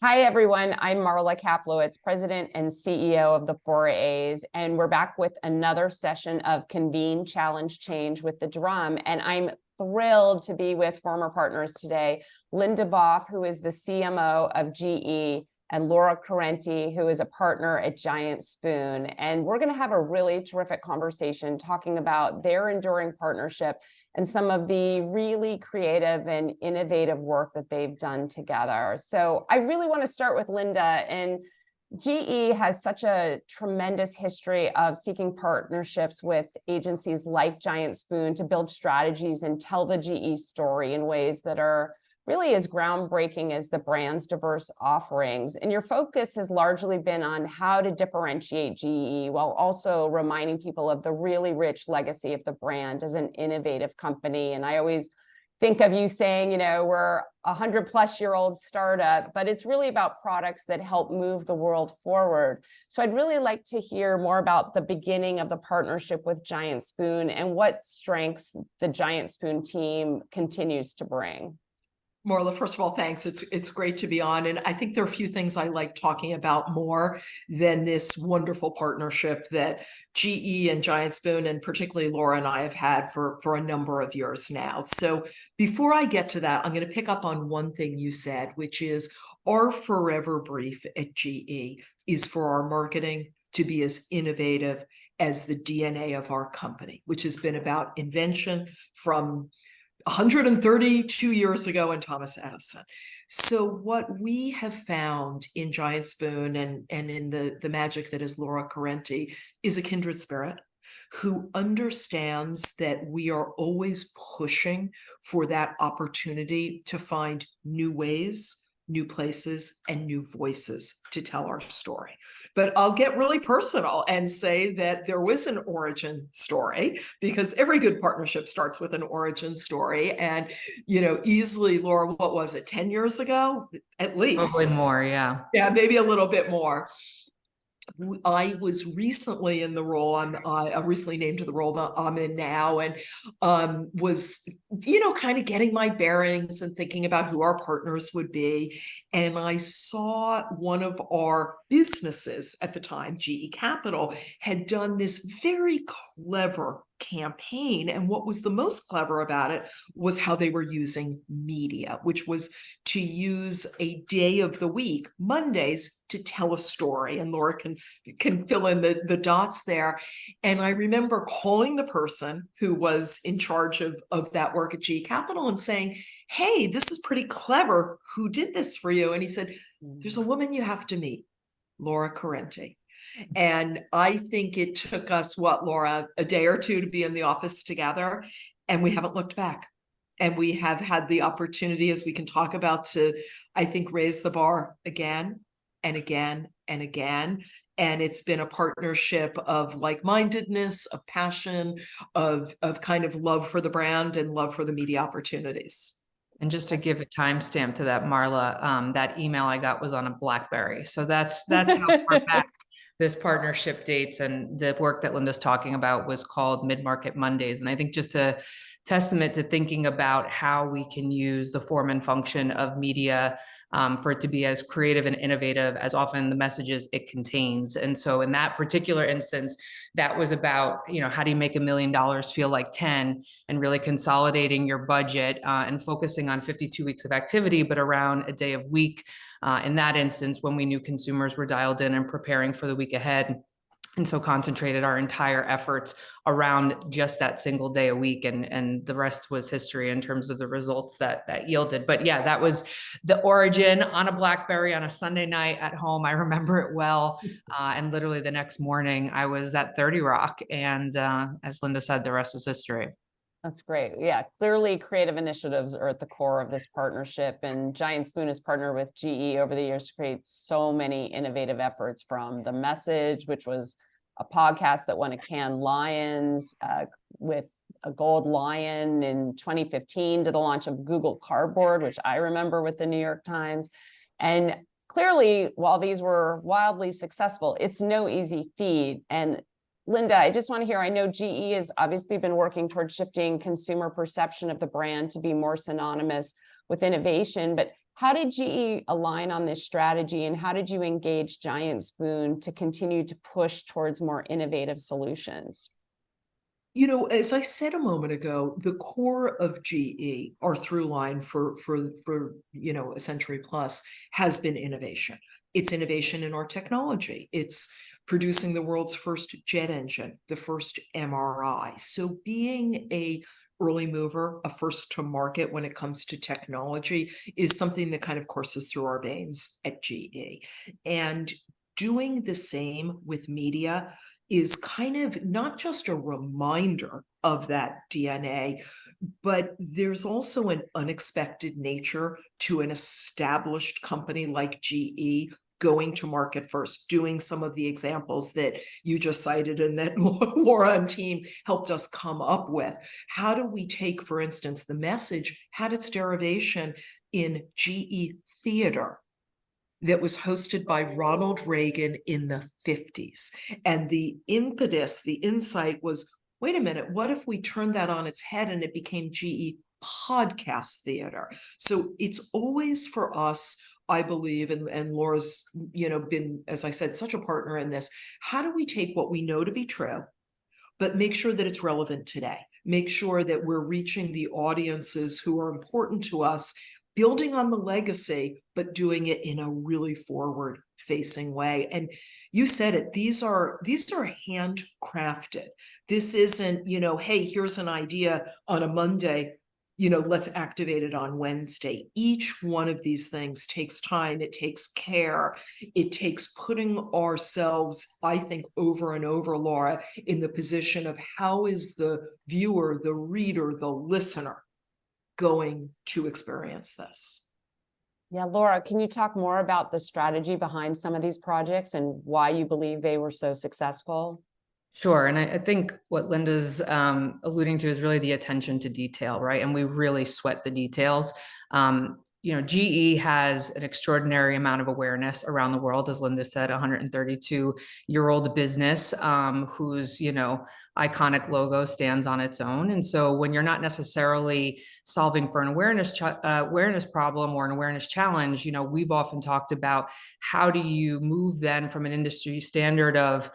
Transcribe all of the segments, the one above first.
Hi, everyone. I'm Marla Kaplowitz, President and CEO of the 4A's, and we're back with another session of Convene, Challenge, Change with the Drum. And I'm thrilled to be with former partners today, Linda Boff, who is the CMO of GE, and Laura Correnti, who is a partner at Giant Spoon. And we're going to have a really terrific conversation talking about their enduring partnership and some of the really creative and innovative work that they've done together. So I really want to start with Linda. And GE has such a tremendous history of seeking partnerships with agencies like Giant Spoon to build strategies and tell the GE story in ways that are really as groundbreaking as the brand's diverse offerings. And your focus has largely been on how to differentiate GE while also reminding people of the really rich legacy of the brand as an innovative company. And I always think of you saying, we're a 100-plus-year-old startup, but it's really about products that help move the world forward. So I'd really like to hear more about the beginning of the partnership with Giant Spoon and what strengths the Giant Spoon team continues to bring. Marla, first of all, thanks. It's great to be on. And I think there are a few things I like talking about more than this wonderful partnership that GE and Giant Spoon, and particularly Laura and I, have had for a number of years now. So before I get to that, I'm going to pick up on one thing you said, which is our forever brief at GE is for our marketing to be as innovative as the DNA of our company, which has been about invention from 132 years ago in Thomas Edison. So what we have found in Giant Spoon and in the magic that is Laura Correnti is a kindred spirit who understands that we are always pushing for that opportunity to find new ways, new places, and new voices to tell our story. But I'll get really personal and say that there was an origin story, because every good partnership starts with an origin story. And, easily, Laura, what was it, 10 years ago? At least. Probably more, yeah. Yeah, maybe a little bit more. I was recently in the role, I'm recently named to the role that I'm in now, and was, kind of getting my bearings and thinking about who our partners would be. And I saw one of our businesses at the time, GE Capital, had done this very clever campaign. And what was the most clever about it was how they were using media, which was to use a day of the week, Mondays, to tell a story. And Laura can fill in the dots there. And I remember calling the person who was in charge of that work at GE Capital and saying, "Hey, this is pretty clever. Who did this for you?" And he said, "There's a woman you have to meet, Laura Correnti." And I think it took us, Laura, a day or two to be in the office together, and we haven't looked back. And we have had the opportunity, as we can talk about, to, I think, raise the bar again and again and again. And it's been a partnership of like-mindedness, of passion, of kind of love for the brand and love for the media opportunities. And just to give a timestamp to that, Marla, that email I got was on a BlackBerry. So that's how far back this partnership dates. And the work that Linda's talking about was called Mid-Market Mondays. And I think just a testament to thinking about how we can use the form and function of media for it to be as creative and innovative as often the messages it contains. And so in that particular instance, that was about, how do you make $1 million feel like 10, and really consolidating your budget and focusing on 52 weeks of activity, but around a day of week. In that instance, when we knew consumers were dialed in and preparing for the week ahead. And so concentrated our entire efforts around just that single day a week, and the rest was history in terms of the results that yielded. But yeah, that was the origin on a BlackBerry on a Sunday night at home. I remember it well. And literally the next morning I was at 30 Rock. And as Linda said, the rest was history. That's great. Yeah, clearly creative initiatives are at the core of this partnership, and Giant Spoon has partnered with GE over the years to create so many innovative efforts, from The Message, which was a podcast that won a Cannes Lions with a gold lion in 2015, to the launch of Google Cardboard, which I remember with the New York Times. And clearly, while these were wildly successful, it's no easy feat. And Linda, I just want to hear, I know GE has obviously been working towards shifting consumer perception of the brand to be more synonymous with innovation, but How did GE align on this strategy, and how did you engage Giant Spoon to continue to push towards more innovative solutions? You know, as I said a moment ago, the core of GE, our through line for a century plus, has been innovation. It's innovation in our technology. It's producing the world's first jet engine, the first MRI. So being a early mover, a first to market when it comes to technology, is something that kind of courses through our veins at GE. And doing the same with media is kind of not just a reminder of that DNA, but there's also an unexpected nature to an established company like GE going to market first, doing some of the examples that you just cited and that Laura and team helped us come up with. How do we take, for instance, the message had its derivation in GE Theater that was hosted by Ronald Reagan in the 50s. And the impetus, the insight was, wait a minute, what if we turned that on its head and it became GE Podcast Theater? So it's always for us, I believe, and Laura's, been, as I said, such a partner in this. How do we take what we know to be true, but make sure that it's relevant today? Make sure that we're reaching the audiences who are important to us, building on the legacy, but doing it in a really forward facing way. And you said it, these are handcrafted. This isn't, hey, here's an idea on a Monday, let's activate it on Wednesday. Each one of these things takes time. It takes care. It takes putting ourselves, I think, over and over, Laura, in the position of how is the viewer, the reader, the listener going to experience this. Yeah, Laura, can you talk more about the strategy behind some of these projects and why you believe they were so successful? Sure. And I think what Linda's alluding to is really the attention to detail, right? And we really sweat the details. GE has an extraordinary amount of awareness around the world, as Linda said, 132-year-old business whose, iconic logo stands on its own. And so when you're not necessarily solving for an awareness problem or an awareness challenge, we've often talked about how do you move then from an industry standard of,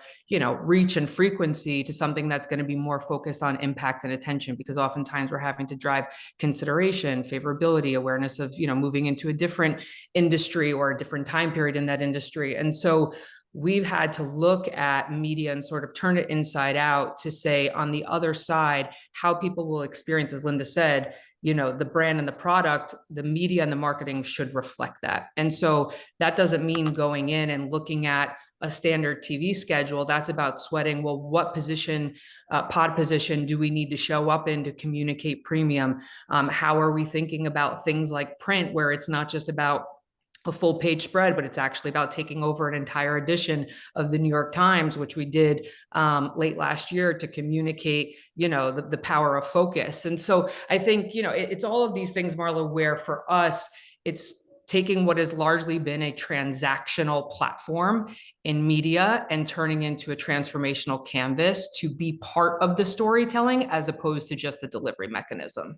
reach and frequency to something that's going to be more focused on impact and attention, because oftentimes we're having to drive consideration, favorability, awareness of, moving into a different industry or a different time period in that industry. And so we've had to look at media and sort of turn it inside out to say, on the other side, how people will experience, as Linda said, the brand and the product, the media and the marketing should reflect that. And so that doesn't mean going in and looking at a standard TV schedule. That's about sweating, well, what position, pod position do we need to show up in to communicate premium? How are we thinking about things like print, where it's not just about a full page spread, but it's actually about taking over an entire edition of the New York Times, which we did late last year to communicate, the power of focus. And so I think, it's all of these things, Marla, where for us, it's taking what has largely been a transactional platform in media and turning into a transformational canvas to be part of the storytelling as opposed to just a delivery mechanism.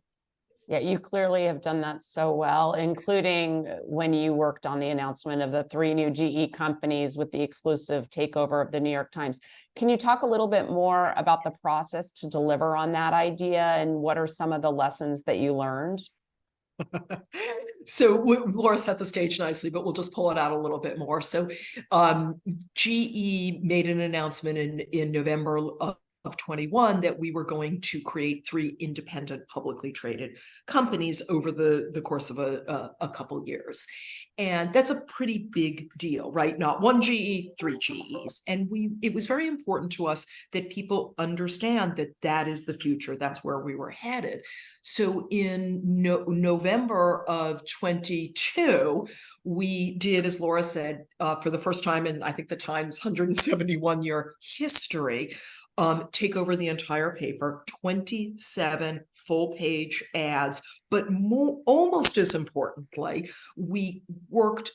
Yeah, you clearly have done that so well, including when you worked on the announcement of the 3 new GE companies with the exclusive takeover of the New York Times. Can you talk a little bit more about the process to deliver on that idea, and what are some of the lessons that you learned? So Laura set the stage nicely, but we'll just pull it out a little bit more. So GE made an announcement in November of 21 that we were going to create 3 independent publicly traded companies over the course of a couple years. And that's a pretty big deal, right? Not 1 GE, 3 GEs. And it was very important to us that people understand that that is the future. That's where we were headed. So in November of 22, we did, as Laura said, for the first time in, I think, the Times 171-year history, take over the entire paper, 27 full-page ads, but almost as importantly, we worked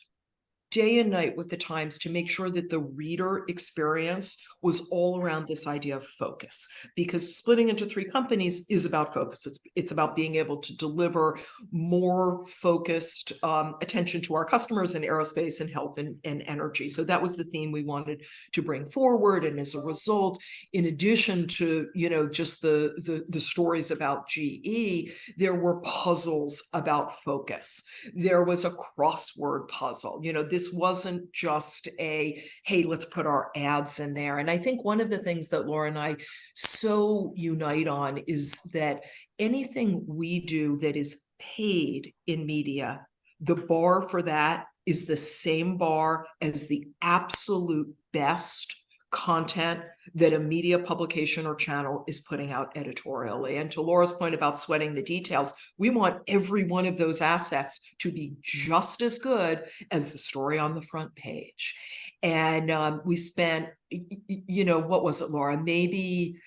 day and night with the Times to make sure that the reader experience was all around this idea of focus, because splitting into 3 companies is about focus. It's about being able to deliver more focused attention to our customers in aerospace and health and energy. So that was the theme we wanted to bring forward. And as a result, in addition to, you know, just the stories about GE, there were puzzles about focus. There was a crossword puzzle. You know, this wasn't just a, hey, let's put our ads in there. And I think one of the things that Laura and I so unite on is that anything we do that is paid in media, the bar for that is the same bar as the absolute best content that a media publication or channel is putting out editorially. And to Laura's point about sweating the details, we want every one of those assets to be just as good as the story on the front page. And we spent, you know, what was it, Laura? Maybe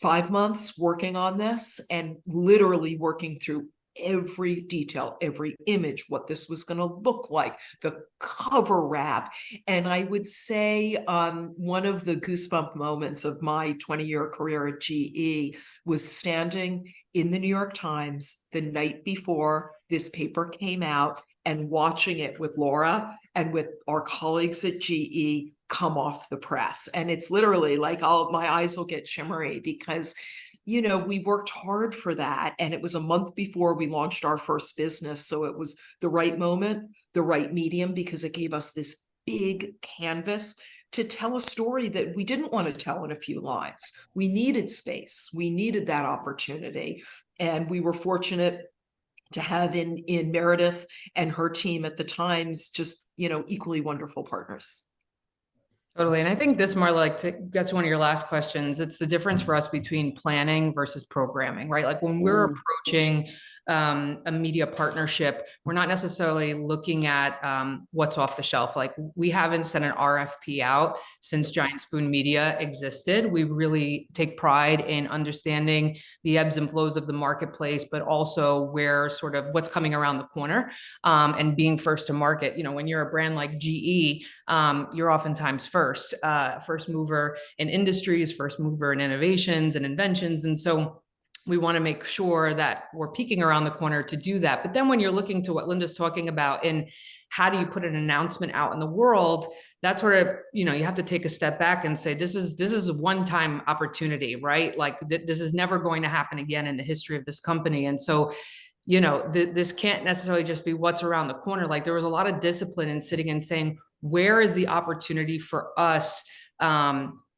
5 months working on this and literally working through every detail, every image, what this was going to look like, the cover wrap. And I would say one of the goosebump moments of my 20-year career at GE was standing in the New York Times the night before this paper came out and watching it with Laura and with our colleagues at GE come off the press. And it's literally like my eyes will get shimmery because, you know, we worked hard for that. And it was a month before we launched our first business. So it was the right moment, the right medium, because it gave us this big canvas to tell a story that we didn't want to tell in a few lines. We needed space. We needed that opportunity. And we were fortunate to have in Meredith and her team at the Times, just, you know, equally wonderful partners. Totally. And I think this, Marla, like to get to one of your last questions, it's the difference for us between planning versus programming, right? Like when we're approaching a media partnership, we're not necessarily looking at what's off the shelf. Like we haven't sent an RFP out since Giant Spoon Media existed. We really take pride in understanding the ebbs and flows of the marketplace, but also where sort of what's coming around the corner and being first to market. You know, when you're a brand like GE, you're oftentimes first mover in industries, first mover in innovations and inventions. And so we want to make sure that we're peeking around the corner to do that. But then when you're looking to what Linda's talking about in how do you put an announcement out in the world, that's sort of, you know, you have to take a step back and say, this is a one-time opportunity, right? Like this is never going to happen again in the history of this company. And so, you know, this can't necessarily just be what's around the corner. Like there was a lot of discipline in sitting and saying, where is the opportunity for us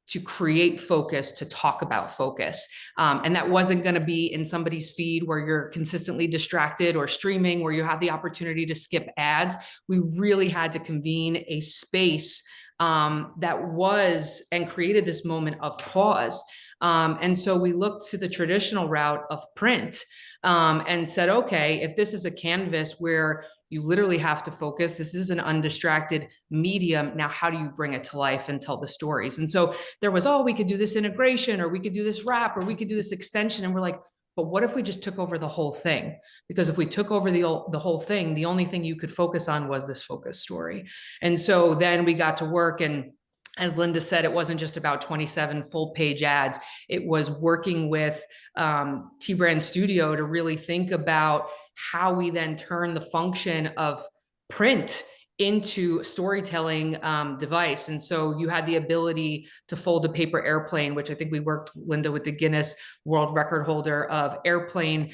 to create focus, to talk about focus. And that wasn't going to be in somebody's feed where you're consistently distracted or streaming where you have the opportunity to skip ads. We really had to convene a space that was and created this moment of pause. And so we looked to the traditional route of print and said, okay, if this is a canvas where you literally have to focus, this is an undistracted medium. Now, how do you bring it to life and tell the stories? And so there was, oh, we could do this integration, or we could do this wrap, or we could do this extension. And we're like, but what if we just took over the whole thing? Because if we took over the whole thing, the only thing you could focus on was this focus story. And so then we got to work, and as Linda said, it wasn't just about 27 full page ads. It was working with T-Brand Studio to really think about how we then turn the function of print into storytelling device. And so you had the ability to fold a paper airplane, which I think we worked, Linda, with the Guinness World Record holder of airplane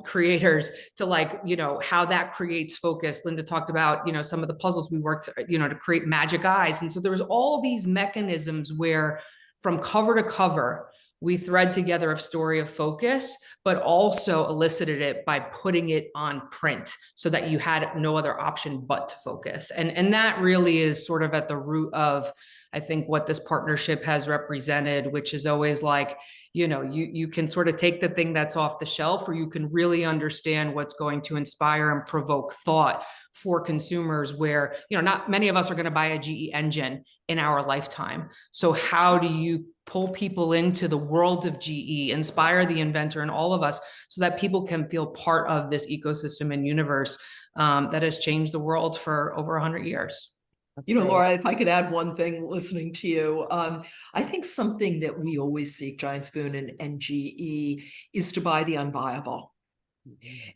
creators to, like, you know, how that creates focus. Linda talked about, you know, some of the puzzles we worked, you know, to create magic eyes. And so there was all these mechanisms where from cover to cover, we thread together a story of focus, but also elicited it by putting it on print so that you had no other option but to focus. And that really is sort of at the root of, I think what this partnership has represented, which is always like, you know, you can sort of take the thing that's off the shelf, or you can really understand what's going to inspire and provoke thought for consumers, where, you know, not many of us are going to buy a GE engine in our lifetime. So how do you pull people into the world of GE, inspire the inventor and all of us, so that people can feel part of this ecosystem and universe that has changed the world for over 100 years. That's You know, great. Laura, if I could add one thing listening to you, I think something that we always seek, Giant Spoon and GE, is to buy the unbuyable.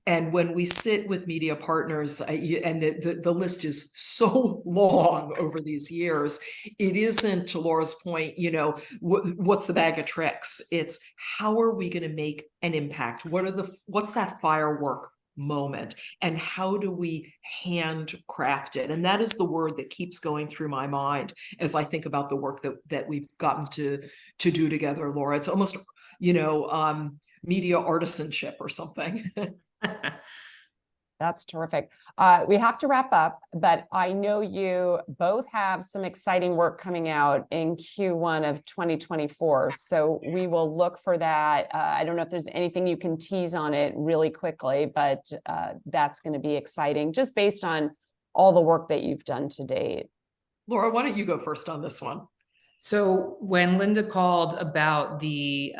And when we sit with media partners, and the list is so long over these years, it isn't, to Laura's point, you know, what's the bag of tricks? It's how are we going to make an impact? What's that firework moment, and how do we handcraft it? And that is the word that keeps going through my mind as I think about the work that we've gotten to do together, Laura. It's almost, you know, media artisanship or something. That's terrific. We have to wrap up, but I know you both have some exciting work coming out in Q1 of 2024. So we will look for that. I don't know if there's anything you can tease on it really quickly, but that's going to be exciting just based on all the work that you've done to date. Laura, why don't you go first on this one? So when Linda called about the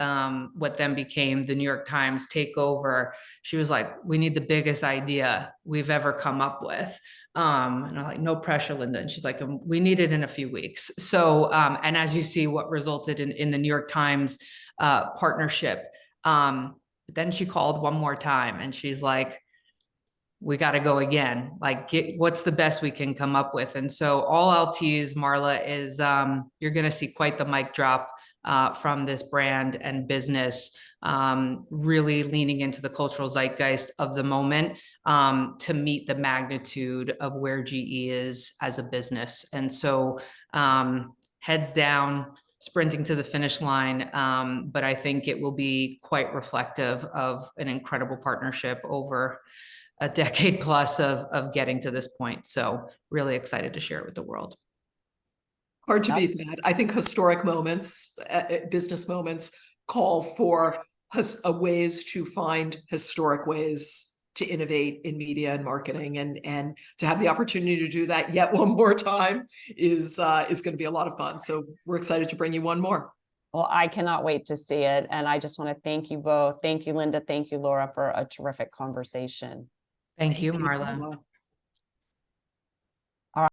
what then became the New York Times takeover, she was like, "We need the biggest idea we've ever come up with." And I'm like, "No pressure, Linda." And she's like, "We need it in a few weeks." So and as you see, what resulted in the New York Times partnership. But then she called one more time, and she's like, "We got to go again. Like, what's the best we can come up with?" And so all I'll tease, Marla, is you're going to see quite the mic drop from this brand and business, really leaning into the cultural zeitgeist of the moment to meet the magnitude of where GE is as a business. And so heads down, sprinting to the finish line. But I think it will be quite reflective of an incredible partnership over a decade plus of getting to this point. So really excited to share it with the world. Hard to beat that. I think historic moments, business moments, call for ways to find historic ways to innovate in media and marketing, and to have the opportunity to do that yet one more time is going to be a lot of fun. So we're excited to bring you one more. Well, I cannot wait to see it. And I just want to thank you both. Thank you, Linda. Thank you, Laura, for a terrific conversation. Thank you, Thank you, Marla. Marla.